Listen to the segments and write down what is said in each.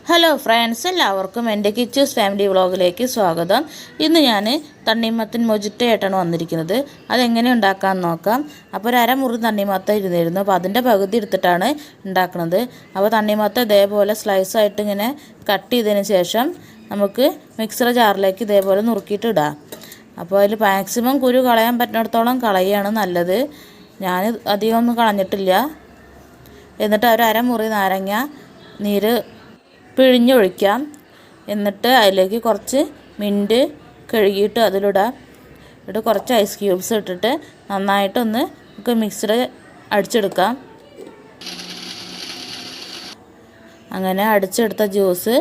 Hello friends, എല്ലാവർക്കും എൻ്റെ Kichus family വ്ളോഗിലേക്ക് സ്വാഗതം. ഇന്ന് ഞാൻ തണ്ണിമത്തൻ മൊജിറ്റോ ആയിട്ടാണ് വന്നിരിക്കുന്നത്. അതെങ്ങനെ ഉണ്ടാക്കാമെന്ന് നോക്കാം. അപ്പോൾ ഒരു അരമുറി തണ്ണിമത്തൻ ഇരുന്നിരുന്നു. അപ്പോൾ അതിൻ്റെ പകുതി എടുത്തിട്ടാണ് ഉണ്ടാക്കുന്നത്. അപ്പോൾ തണ്ണിമത്തൻ ഇതേപോലെ സ്ലൈസായിട്ട് ഇങ്ങനെ കട്ട് ചെയ്തതിന് ശേഷം നമുക്ക് മിക്സർ ജാറിലേക്ക് ഇതേപോലെ നുറുക്കിയിട്ട് ഇടാം. അപ്പോൾ അതിൽ മാക്സിമം കുരു കളയാൻ പറ്റുന്നിടത്തോളം കളയുകയാണ് നല്ലത്. ഞാൻ അധികം ഒന്നും കളഞ്ഞിട്ടില്ല. എന്നിട്ട് ഒരു അരമുറി നാരങ്ങ നീര് പിഴിഞ്ഞൊഴിക്കാം. എന്നിട്ട് അതിലേക്ക് കുറച്ച് മിൻറ്റ് കഴുകിയിട്ട് അതിലിടാം. എന്നിട്ട് കുറച്ച് ഐസ് ക്യൂബ്സ് ഇട്ടിട്ട് നന്നായിട്ടൊന്ന് നമുക്ക് മിക്സർ അടിച്ചെടുക്കാം. അങ്ങനെ അടിച്ചെടുത്ത ജ്യൂസ്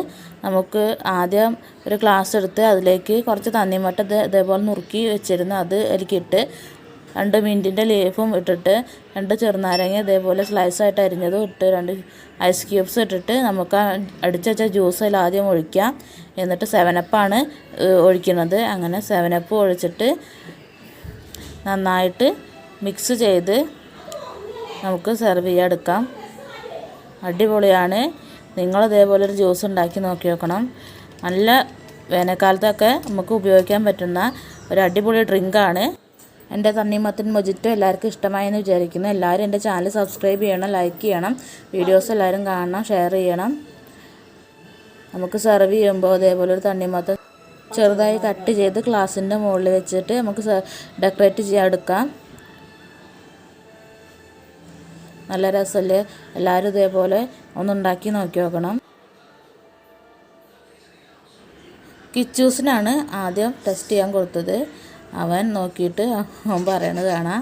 നമുക്ക് ആദ്യം ഒരു ഗ്ലാസ് എടുത്ത് അതിലേക്ക് കുറച്ച് തണ്ണിമത്തൻ ഇതേപോലെ നുറുക്കി വെച്ചിരുന്നു അത് അതിലേക്കിട്ട് 2 മിൻറ്റിൻ്റെ ലീഫും ഇട്ടിട്ട് 2 ചെറുനാരങ്ങ ഇതേപോലെ സ്ലൈസായിട്ട് അരിഞ്ഞതും ഇട്ട് 2 ഐസ് ക്യൂബ്സ് ഇട്ടിട്ട് നമുക്ക് അടിച്ച് വെച്ച ജ്യൂസ് അതിൽ ആദ്യം ഒഴിക്കാം. എന്നിട്ട് 7 ഒഴിക്കുന്നത്. അങ്ങനെ 7 ഒഴിച്ചിട്ട് നന്നായിട്ട് മിക്സ് ചെയ്ത് നമുക്ക് സെർവ് ചെയ്യാൻ. അടിപൊളിയാണ്. നിങ്ങൾ ഇതേപോലെ ഒരു ജ്യൂസ് ഉണ്ടാക്കി നോക്കി നോക്കണം. നല്ല വേനൽക്കാലത്തൊക്കെ നമുക്ക് ഉപയോഗിക്കാൻ പറ്റുന്ന ഒരു അടിപൊളി ഡ്രിങ്കാണ്. എൻ്റെ തണ്ണിമത്തൻ മൊജിറ്റോ എല്ലാവർക്കും ഇഷ്ടമായെന്ന് വിചാരിക്കുന്നു. എല്ലാവരും എൻ്റെ ചാനൽ സബ്സ്ക്രൈബ് ചെയ്യണം, ലൈക്ക് ചെയ്യണം, വീഡിയോസ് എല്ലാവരും കാണണം, ഷെയർ ചെയ്യണം. നമുക്ക് സെർവ് ചെയ്യുമ്പോൾ അതേപോലെ ഒരു തണ്ണിമത്തൻ ചെറുതായി കട്ട് ചെയ്ത് ഗ്ലാസിൻ്റെ മുകളിൽ വെച്ചിട്ട് നമുക്ക് ഡെക്കറേറ്റ് ചെയ്യാൻ. നല്ല രസമല്ലേ? എല്ലാവരും ഇതേപോലെ ഒന്നുണ്ടാക്കി നോക്കി നോക്കണം. കിച്ചൂസിനാണ് ആദ്യം ടെസ്റ്റ് ചെയ്യാൻ കൊടുത്തത്. അവൻ നോക്കിയിട്ട് അവൻ പറയണത് കാണാം.